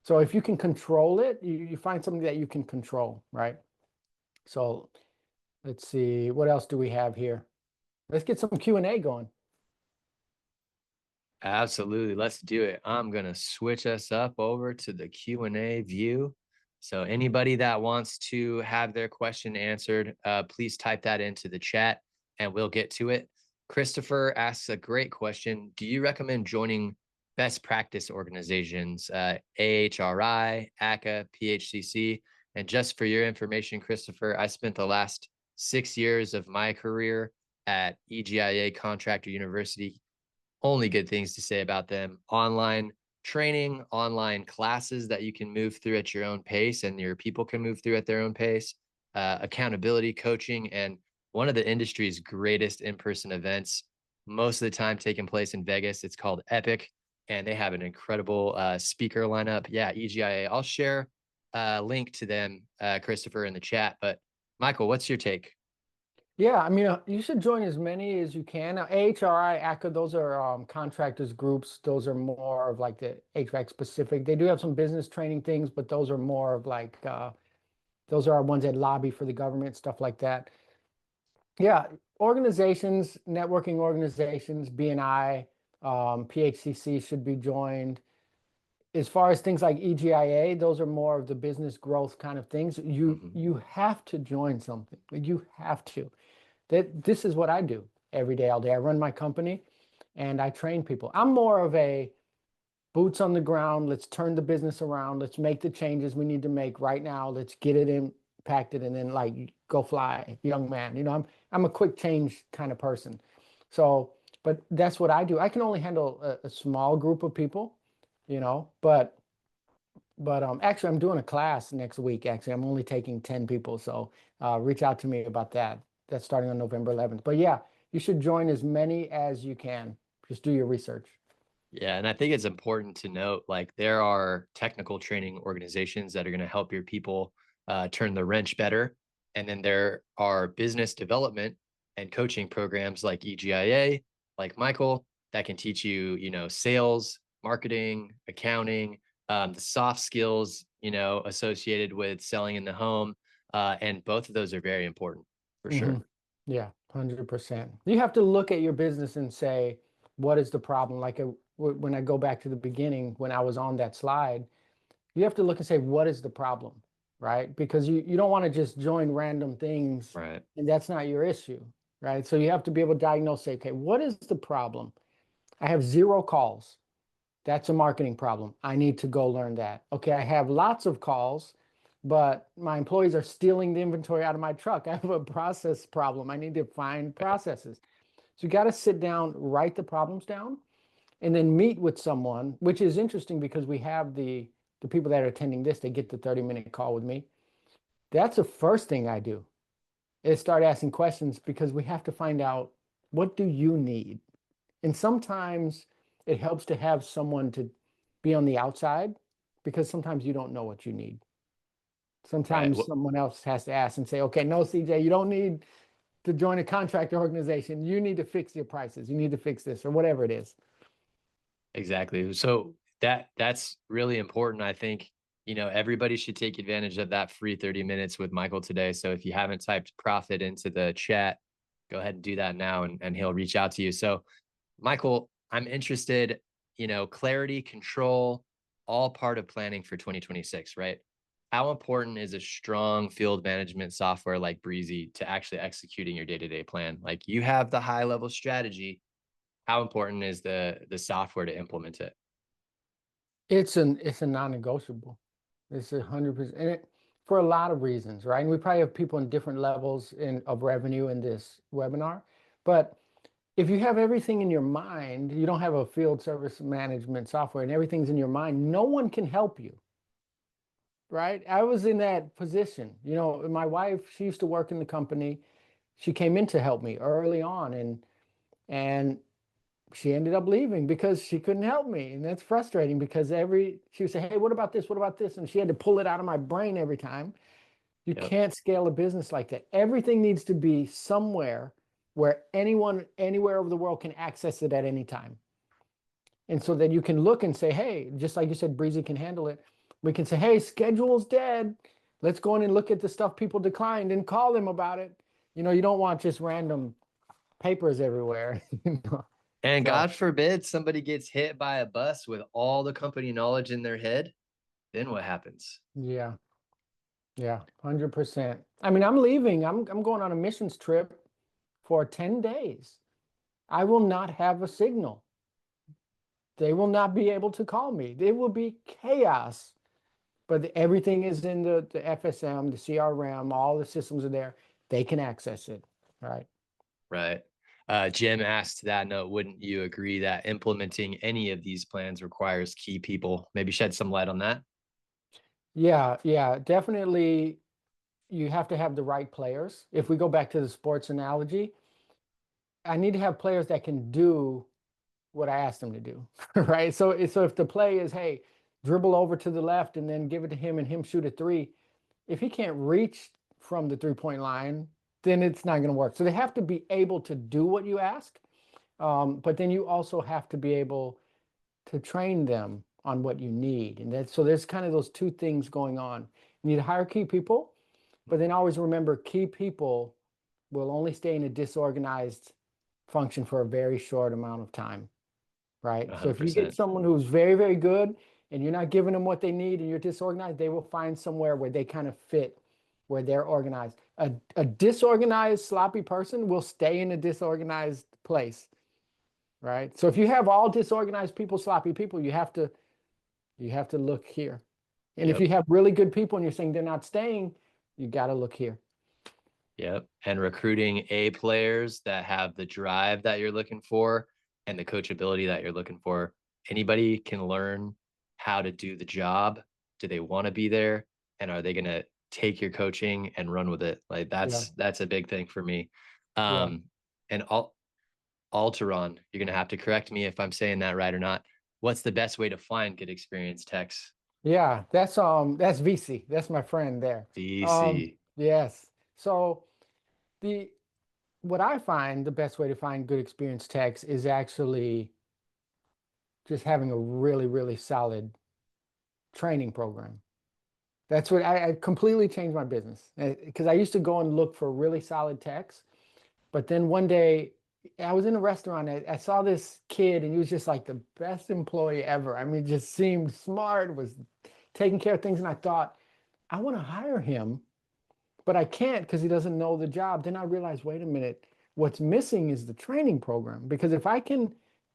So if you can control it, you find something that you can control, right? So let's see, what else do we have here? Let's get some Q&A going. Absolutely. Let's do it. I'm going to switch us up over to the Q&A view. So anybody that wants to have their question answered, please type that into the chat and we'll get to it. Christopher asks a great question. Do you recommend joining best practice organizations, AHRI, ACA, PHCC? And just for your information, Christopher, I spent the last 6 years of my career at EGIA Contractor University. Only good things to say about them. Online training, online classes that you can move through at your own pace and your people can move through at their own pace, accountability coaching, and one of the industry's greatest in-person events, most of the time taking place in Vegas. It's called Epic, and they have an incredible speaker lineup. Yeah, EGIA. I'll share a link to them, Christopher, in the chat. But Michael, what's your take? Yeah, I mean, you should join as many as you can. Now, AHRI, ACA, those are contractors groups. Those are more of like the HVAC specific. They do have some business training things, but those are more of like, those are our ones that lobby for the government, stuff like that. Yeah, organizations, networking organizations, BNI, PHCC should be joined. As far as things like EGIA, those are more of the business growth kind of things. You have to join something. You have to. This is what I do every day, all day. I run my company and I train people. I'm more of a boots on the ground. Let's turn the business around. Let's make the changes we need to make right now. Let's get it impacted and then like go fly, young man. I'm a quick change kind of person. So, but that's what I do. I can only handle a small group of people, but actually I'm doing a class next week. Actually, I'm only taking 10 people. So reach out to me about that. That's starting on November 11th. But yeah, you should join as many as you can. Just do your research. Yeah, and I think it's important to note, like, there are technical training organizations that are going to help your people turn the wrench better, and then there are business development and coaching programs like EGIA, like Michael, that can teach you, sales, marketing, accounting, the soft skills, associated with selling in the home, and both of those are very important for Hmm. sure. Yeah, 100%. You have to look at your business and say, what is the problem? Like when I go back to the beginning, when I was on that slide, you have to look and say, what is the problem? Right? Because you don't want to just join random things Right. and that's not your issue. Right? So you have to be able to diagnose, say, okay, what is the problem? I have 0 calls. That's a marketing problem. I need to go learn that. Okay, I have lots of calls, but my employees are stealing the inventory out of my truck. I have a process problem. I need to find processes. So you got to sit down, write the problems down, and then meet with someone, which is interesting because we have the people that are attending this, they get the 30-minute call with me. That's the first thing I do is start asking questions because we have to find out, what do you need? And sometimes it helps to have someone to be on the outside because sometimes you don't know what you need. Right. Sometimes someone else has to ask and say, okay, no, CJ, you don't need to join a contractor organization. You need to fix your prices. You need to fix this or whatever it is. Exactly. So that's really important. I think, everybody should take advantage of that free 30 minutes with Michael today. So if you haven't typed profit into the chat, go ahead and do that now and he'll reach out to you. So Michael, I'm interested, clarity, control, all part of planning for 2026, right? How important is a strong field management software like Breezy to actually executing your day-to-day plan? Like, you have the high level strategy, how important is the software to implement it? It's a non-negotiable. It's 100%, and for a lot of reasons, right? And we probably have people in different levels of revenue in this webinar, but if you have everything in your mind, you don't have a field service management software and everything's in your mind, no one can help you, right? I was in that position. My wife, she used to work in the company. She came in to help me early on and she ended up leaving because she couldn't help me. And that's frustrating because she would say, "Hey, what about this? What about this?" And she had to pull it out of my brain every time. You Yep. can't scale a business like that. Everything needs to be somewhere where anyone anywhere over the world can access it at any time. And so that you can look and say, hey, just like you said, Breezy can handle it. We can say, hey, schedule's dead. Let's go in and look at the stuff people declined and call them about it. You don't want just random papers everywhere. And So God forbid somebody gets hit by a bus with all the company knowledge in their head, then what happens? yeah, yeah, 100%. I mean, I'm leaving. I'm going on a missions trip for 10 days. I will not have a signal. They will not be able to call me. It will be chaos. But everything is in the FSM, the CRM, all the systems are there. They can access it. Right. Right. Jim asked to that note, wouldn't you agree that implementing any of these plans requires key people? Maybe shed some light on that. Yeah, yeah, definitely. You have to have the right players. If we go back to the sports analogy, I need to have players that can do what I asked them to do. Right. So if the play is, hey, dribble over to the left and then give it to him and him shoot a three, if he can't reach from the 3-point line, then it's not going to work. So they have to be able to do what you ask. But then you also have to be able to train them on what you need. And so there's kind of those two things going on. You need to hire key people, but then always remember key people will only stay in a disorganized function for a very short amount of time, right? So if you get 100%. someone who's very, very good and you're not giving them what they need and you're disorganized, they will find somewhere where they kind of fit, where they're organized. A disorganized, sloppy person will stay in a disorganized place, right? So if you have all disorganized people, sloppy people, you have to look here. And if you Yep. have really good people and you're saying they're not staying, you got to look here. Yep. And recruiting A players that have the drive that you're looking for and the coachability that you're looking for. Anybody can learn how to do the job. Do they want to be there? And are they going to take your coaching and run with it? Like, Yeah, that's a big thing for me. yeah. And Alteron, you're going to have to correct me if I'm saying that right or not. what's the best way to find good experienced techs? Yeah, that's VC. That's my friend there. DC. Yes. So the what I find the best way to find good experienced techs is actually just having a really, really solid training program. That's what I completely changed my business because I used to go and look for really solid techs. But then one day I was in a restaurant. I saw this kid and he was just like the best employee ever. I mean, just seemed smart, was taking care of things. And I thought, I want to hire him, but I can't because he doesn't know the job. Then I realized, wait a minute, what's missing is the training program. Because if I can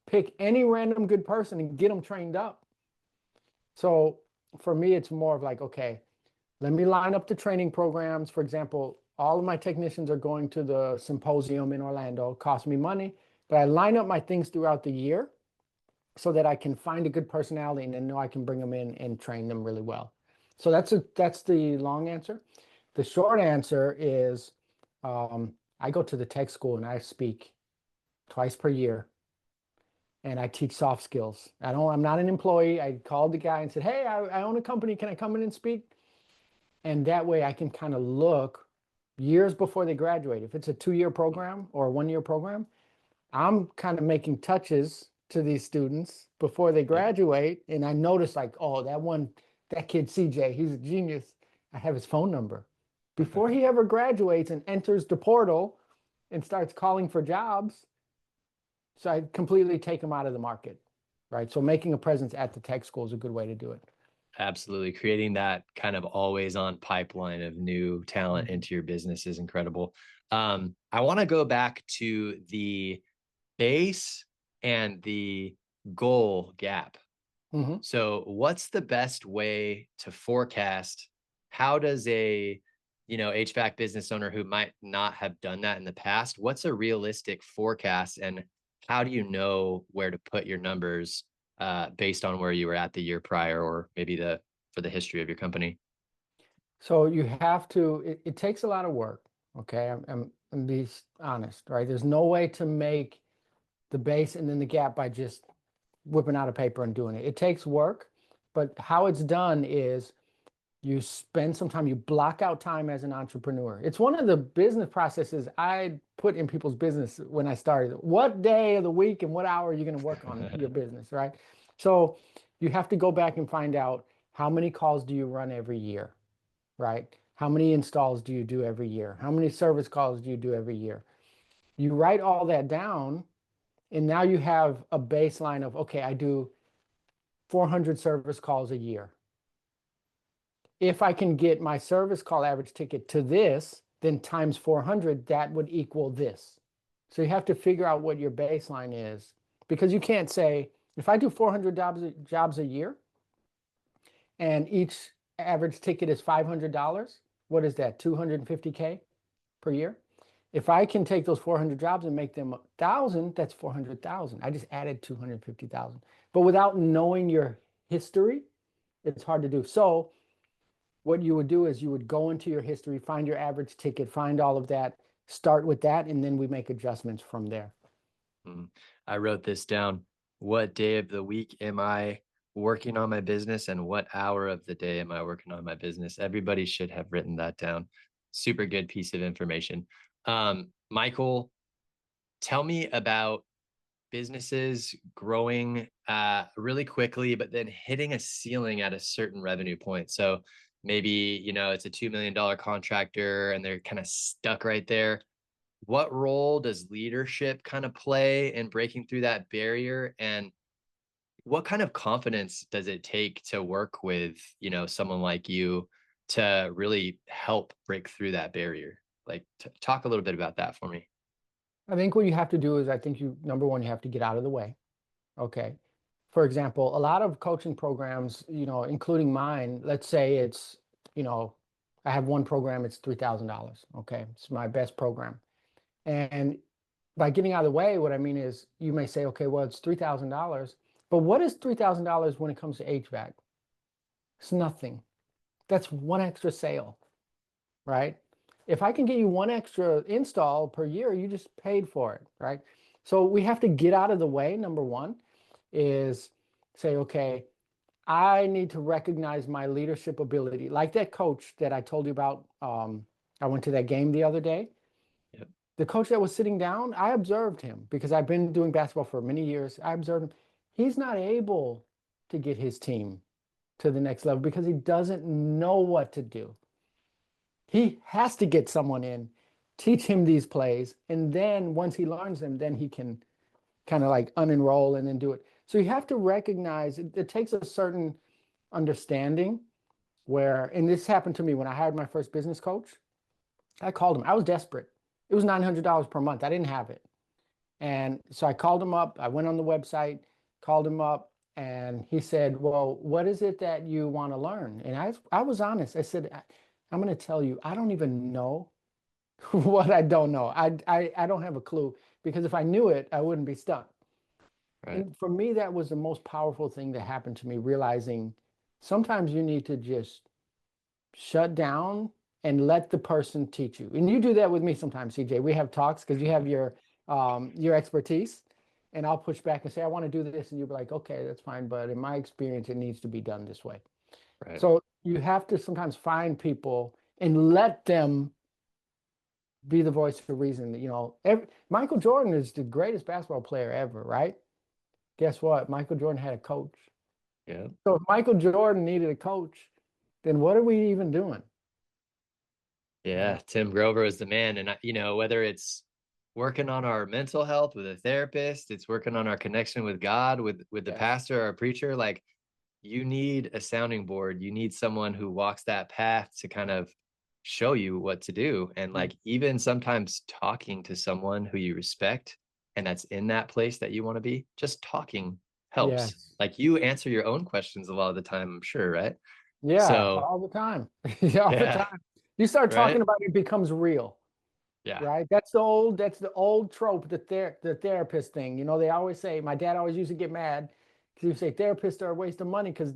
pick any random good person and get them trained up, so for me, it's more of like, okay, let me line up the training programs. For example, all of my technicians are going to the symposium in Orlando. It costs me money, but I line up my things throughout the year so that I can find a good personality and then know I can bring them in and train them really well. So that's the long answer. The short answer is I go to the tech school and I speak twice per year and I teach soft skills. I'm not an employee. I called the guy and said, hey, I own a company. Can I come in and speak? And that way I can kind of look years before they graduate. If it's a 2-year program or a 1-year program, I'm kind of making touches to these students before they Yep. graduate. And I notice like, oh, that kid CJ, he's a genius. I have his phone number. Before he ever graduates and enters the portal and starts calling for jobs, so I completely take him out of the market, right? So making a presence at the tech school is a good way to do it. Absolutely. Creating that kind of always on pipeline of new talent into your business is incredible. I want to go back to the base and the goal gap. Mm-hmm. So what's the best way to forecast? How does a, HVAC business owner who might not have done that in the past, what's a realistic forecast and how do you know where to put your numbers based on where you were at the year prior or maybe for the history of your company? So you have to, it takes a lot of work. Okay. I'm be honest, right? There's no way to make the base and then the gap by just whipping out a paper and doing it. It takes work, but how it's done is you spend some time, you block out time as an entrepreneur. It's one of the business processes I put in people's business when I started. What day of the week and what hour are you going to work on your business, right? So you have to go back and find out how many calls do you run every year, right? How many installs do you do every year? How many service calls do you do every year? You write all that down, and now you have a baseline of, okay, I do 400 service calls a year. If I can get my service call average ticket to this, then times 400, that would equal this. So you have to figure out what your baseline is because you can't say, if I do 400 jobs a year and each average ticket is $500, what is that, 250K per year? If I can take those 400 jobs and make them 1,000, that's 400,000. I just added 250,000. But without knowing your history, it's hard to do. So what you would do is you would go into your history, find your average ticket, find all of that, start with that, and then we make adjustments from there. I wrote this down. What day of the week am I working on my business and what hour of the day am I working on my business? Everybody should have written that down. Super good piece of information. Michael, tell me about businesses growing really quickly, but then hitting a ceiling at a certain revenue point. So maybe, it's a $2 million contractor and they're kind of stuck right there. What role does leadership kind of play in breaking through that barrier? And what kind of confidence does it take to work with, someone like you to really help break through that barrier? Like, talk a little bit about that for me. I think what you have to do is I think number one, you have to get out of the way. Okay. For example, a lot of coaching programs, including mine, let's say it's, you know, I have one program, it's $3,000. Okay. It's my best program. And by getting out of the way, what I mean is you may say, okay, well, it's $3,000, but what is $3,000 when it comes to HVAC? It's nothing. That's one extra sale, right? If I can get you one extra install per year, you just paid for it, right? So we have to get out of the way. Number one is say, okay, I need to recognize my leadership ability. Like that coach that I told you about. I went to that game the other day. Yep. The coach that was sitting down, I observed him because I've been doing basketball for many years. I observed him. He's not able to get his team to the next level because he doesn't know what to do. He has to get someone in, teach him these plays, and then once he learns them, then he can kind of like unenroll and then do it. So you have to recognize it takes a certain understanding where, and this happened to me when I hired my first business coach. I called him. I was desperate. It was $900 per month. I didn't have it. And so I called him up. I went on the website, called him up, and he said, well, what is it that you want to learn? And I was honest. I said, I'm going to tell you, I don't even know what I don't know. I don't have a clue because if I knew it, I wouldn't be stuck. Right. And for me, that was the most powerful thing that happened to me, realizing sometimes you need to just shut down and let the person teach you. And you do that with me sometimes, CJ. We have talks because you have your expertise, and I'll push back and say, I want to do this, and you'll be like, okay, that's fine, but in my experience, it needs to be done this way. Right. So you have to sometimes find people and let them be the voice for reason. Michael Jordan is the greatest basketball player ever, right? Guess what? Michael Jordan had a coach. Yeah. So if Michael Jordan needed a coach, then what are we even doing? Yeah. Tim Grover is the man. And, whether it's working on our mental health with a therapist, it's working on our connection with God, with the Yes. pastor or preacher, like you need a sounding board. You need someone who walks that path to kind of show you what to do. And like even sometimes talking to someone who you respect and that's in that place that you want to be, just talking helps. Yes. Like you answer your own questions a lot of the time, I'm sure, right? Yeah, So all the time. Yeah, all the yeah, time. You start talking right? about it, it becomes real, Yeah, right? That's the old trope, the therapist thing. They always say, my dad always used to get mad because he'd say therapists are a waste of money because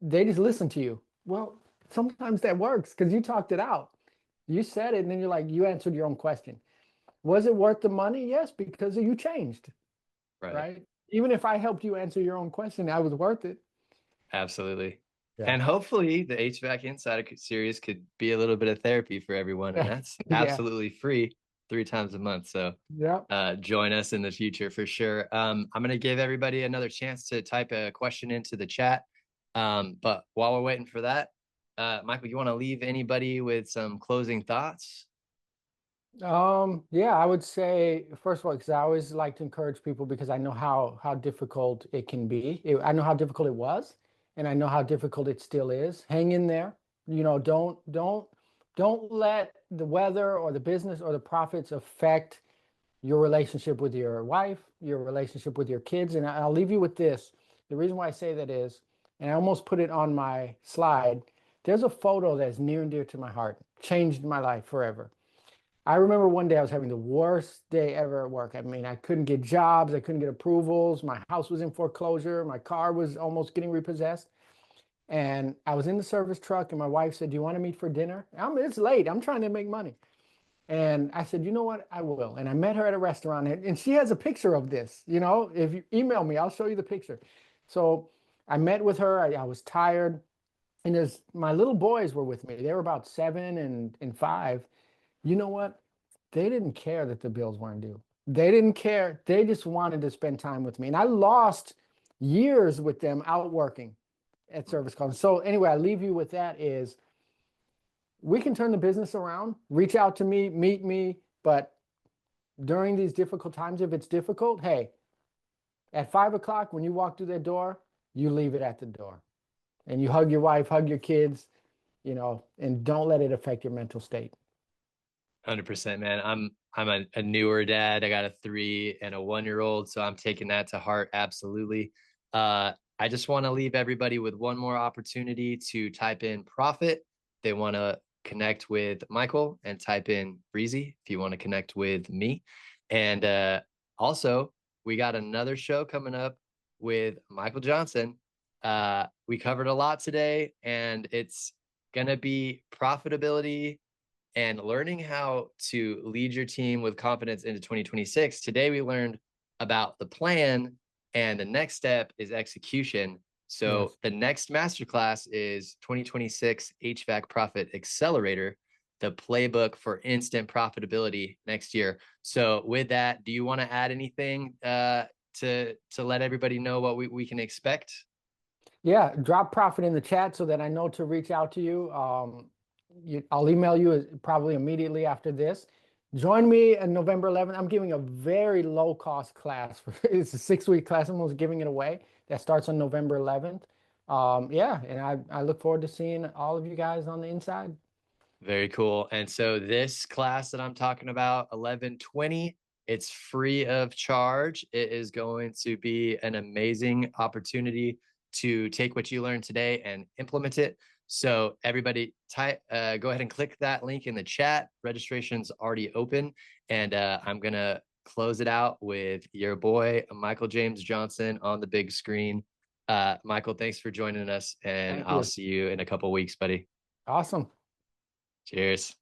they just listen to you. Well, sometimes that works because you talked it out. You said it, and then you answered your own question. Was it worth the money? Yes, because you changed, right. right? Even if I helped you answer your own question, I was worth it. Absolutely. Yeah. And hopefully the HVAC Insider Series could be a little bit of therapy for everyone. And that's Yeah. absolutely free 3 times a month. So Yeah. join us in the future for sure. I'm going to give everybody another chance to type a question into the chat. But while we're waiting for that, Michael, you want to leave anybody with some closing thoughts? Yeah, I would say first of all, because I always like to encourage people because I know how difficult it can be. I know how difficult it was, and I know how difficult it still is. Hang in there. Don't let the weather or the business or the profits affect your relationship with your wife, your relationship with your kids. And I'll leave you with this. The reason why I say that is, and I almost put it on my slide, there's a photo that's near and dear to my heart, changed my life forever. I remember one day I was having the worst day ever at work. I mean, I couldn't get jobs, I couldn't get approvals. My house was in foreclosure, my car was almost getting repossessed. And I was in the service truck, and my wife said, do you want to meet for dinner? It's late. I'm trying to make money. And I said, you know what? I will. And I met her at a restaurant, and she has a picture of this. If you email me, I'll show you the picture. So I met with her. I was tired. And my little boys were with me. They were about 7 and 5. You know what? They didn't care that the bills weren't due. They didn't care. They just wanted to spend time with me. And I lost years with them out working at service calls. So anyway, I leave you with that is we can turn the business around, reach out to me, meet me, but during these difficult times, if it's difficult, hey, at 5 o'clock when you walk through that door, you leave it at the door and you hug your wife, hug your kids, and don't let it affect your mental state. 100%, man. I'm a newer dad. I got a 3 and a 1-year-old, so I'm taking that to heart. Absolutely. I just want to leave everybody with one more opportunity to type in profit. They want to connect with Michael and type in Breezy if you want to connect with me. And also, we got another show coming up with Michael Johnson. We covered a lot today, and it's gonna be profitability and learning how to lead your team with confidence into 2026. Today, we learned about the plan And the next step is execution. So Yes. the next masterclass is 2026 HVAC Profit Accelerator, the playbook for instant profitability next year. So with that, do you want to add anything to let everybody know what we can expect? Yeah, drop profit in the chat so that I know to reach out to you. I'll email you probably immediately after this. Join me on November 11th. I'm giving a very low cost class. It's a 6-week class. I'm almost giving it away. That starts on November 11th. Yeah, and I look forward to seeing all of you guys on the inside. Very cool. And so this class that I'm talking about, 1120, it's free of charge. It is going to be an amazing opportunity to take what you learned today and implement it. So everybody go ahead and click that link in the chat. Registration's already open. And I'm going to close it out with your boy, Michael James Johnson, on the big screen. Michael, thanks for joining us, and Thank I'll you. see you in a couple weeks, buddy. Awesome. Cheers.